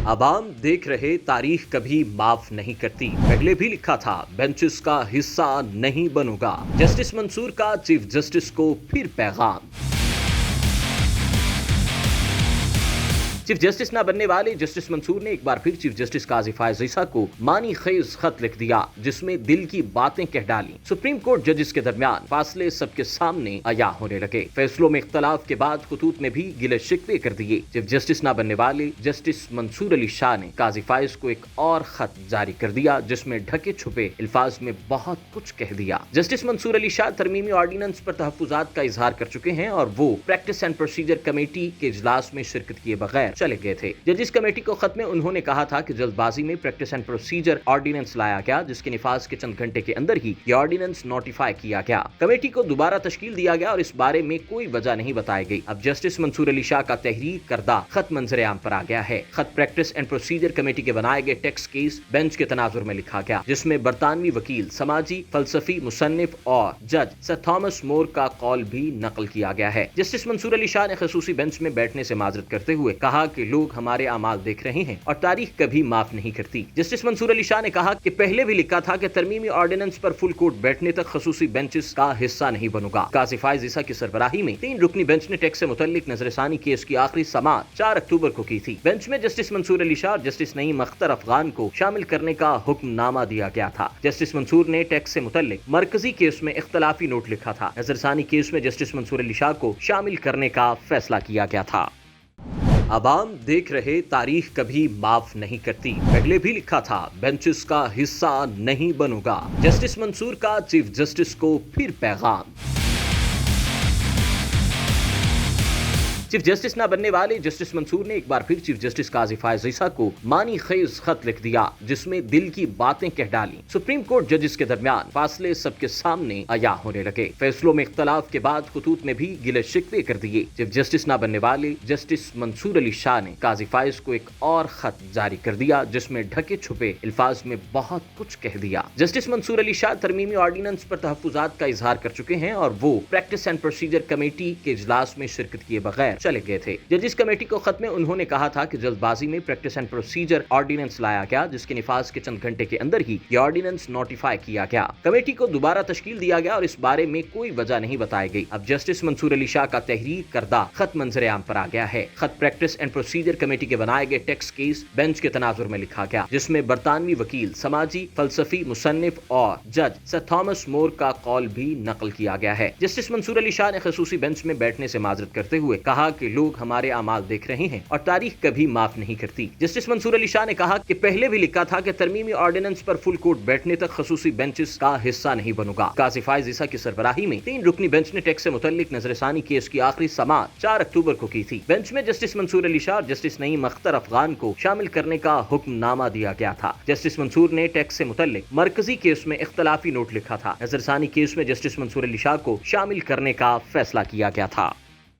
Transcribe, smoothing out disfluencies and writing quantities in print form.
अवाम देख रहे तारीख कभी माफ नहीं करती। पहले भी लिखा था बेंचेस का हिस्सा नहीं बनूंगा। जस्टिस मंसूर का चीफ जस्टिस को फिर पैगाम। चीफ जस्टिस न बनने वाले जस्टिस मंसूर ने एक बार फिर चीफ जस्टिस काजी फायज ईसा को मानी खेज खत लिख दिया, जिसमें दिल की बातें कह डाली। सुप्रीम कोर्ट जजेस के दरमियान फासले सबके सामने अया होने लगे। फैसलों में इख्तलाफ के बाद खतूत में भी गिले शिकवे कर दिए। चीफ जस्टिस न बनने वाले जस्टिस मंसूर अली शाह ने काजी फायज को एक और खत जारी कर दिया, जिसमें ढके छुपे अल्फाज में बहुत कुछ कह दिया। जस्टिस मंसूर अली शाह तरमीमी ऑर्डिनेंस पर तहफ्फुजात का इजहार कर चुके हैं और वो प्रैक्टिस एंड प्रोसीजर कमेटी के इजलास में शिरकत किए बगैर चले गए थे। जजिस कमेटी को खत में उन्होंने कहा था कि जल्दबाजी में प्रैक्टिस एंड प्रोसीजर ऑर्डिनेंस लाया गया, जिसके निफाज के चंद घंटे के अंदर ही ये ऑर्डिनेंस नोटिफाई किया गया। कमेटी को दोबारा तश्कील दिया गया और इस बारे में कोई वजह नहीं बताई गई। अब जस्टिस मंसूर अली शाह का तहरीर करदा खत मंजर आम पर आ गया है। खत प्रैक्टिस एंड प्रोसीजर कमेटी के बनाए गए टेक्स्ट केस बेंच के तनाजुर में लिखा गया, जिसमें बरतानवी वकील, समाजी फलसफी मुसन्निफ और जज सर थॉमस मोर का कौल भी नकल किया गया है। जस्टिस मंसूर अली शाह ने खसूसी बेंच में बैठने से माजरत करते हुए कहा कि लोग हमारे अमाल देख रहे हैं और तारीख कभी माफ नहीं करती। जस्टिस मंसूर अली शाह ने कहा कि पहले भी लिखा था कि तरमीमी ऑर्डिनेंस पर फुल कोर्ट बैठने तक खसूसी बेंचेस का हिस्सा नहीं बनूंगा। काजी फायज ईसा की सरबराही में 3 रुकनी बेंच ने टैक्स से मुतल्लिक नजरसानी केस की आखिरी समाअत 4 अक्टूबर को की थी। बेंच में जस्टिस मंसूर अली शाह और जस्टिस नईम अख्तर अफगान को शामिल करने का हुक्मनामा दिया गया था। जस्टिस मंसूर ने टैक्स से मुतल्लिक मरकजी केस में इख्तलाफी नोट लिखा था। नजरसानी केस में जस्टिस मंसूर अली शाह को शामिल करने का फैसला किया गया था। अवाम देख रहे तारीख कभी माफ नहीं करती। पहले भी लिखा था बेंचेस का हिस्सा नहीं बनूंगा। जस्टिस मंसूर का चीफ जस्टिस को फिर पैगाम। चीफ जस्टिस न बनने वाले जस्टिस मंसूर ने एक बार फिर चीफ जस्टिस काजी फायज ईसा को मानी खेज खत लिख दिया, जिसमें दिल की बातें कह डाली। सुप्रीम कोर्ट जजेस के दरमियान फासले सबके सामने अया होने लगे। फैसलों में इख्तलाफ के बाद खतूत में भी गिले शिकवे कर दिए। चीफ जस्टिस न बनने वाले जस्टिस मंसूर अली शाह ने काजी फायज को एक और खत जारी कर दिया, जिसमें ढके छुपे अल्फाज में बहुत कुछ कह दिया। जस्टिस मंसूर अली शाह तरमीमी ऑर्डिनेंस पर तहफ्फुजात का इजहार कर चुके हैं और वो प्रैक्टिस एंड प्रोसीजर कमेटी के इजलास में शिरकत किए बगैर चले गए थे। जजिस कमेटी को खत में उन्होंने कहा था कि जल्दबाजी में प्रैक्टिस एंड प्रोसीजर ऑर्डिनेंस लाया गया, जिसके निफाज के चंद घंटे के अंदर ही ये ऑर्डिनेंस नोटिफाई किया गया। कमेटी को दोबारा तश्कील दिया गया और इस बारे में कोई वजह नहीं बताई गई। अब जस्टिस मंसूर अली शाह का तहरीर करदा खत मंजर आम पर आ गया है। खत प्रैक्टिस एंड प्रोसीजर कमेटी के बनाए गए टेक्स्ट केस बेंच के तनाजुर में लिखा गया, जिसमें बरतानवी वकील, समाजी फलसफी मुसन्निफ और जज सर थॉमस मोर का कौल भी नकल किया गया है। जस्टिस मंसूर अली शाह ने खसूसी बेंच में बैठने से माजरत करते हुए कहा कि लोग हमारे अमाल देख रहे हैं और तारीख कभी माफ नहीं करती। जस्टिस मंसूर अली शाह ने कहा कि पहले भी लिखा था कि तरमीमी ऑर्डिनेंस पर फुल कोर्ट बैठने तक खसूसी बेंचेस का हिस्सा नहीं बनूंगा। काजी फायज ईसा की सरबराही में 3 रुकनी बेंच ने टैक्स से मुतल्लिक नजरसानी केस की आखिरी समाअत 4 अक्टूबर को की थी। बेंच में जस्टिस मंसूर अली शाह और जस्टिस नईम अख्तर अफगान को शामिल करने का हुक्मनामा दिया गया था। जस्टिस मंसूर ने टैक्स से मुतल्लिक मरकजी केस में इख्तलाफी नोट लिखा था। नजरसानी केस में जस्टिस मंसूर अली शाह को शामिल करने का फैसला किया गया था।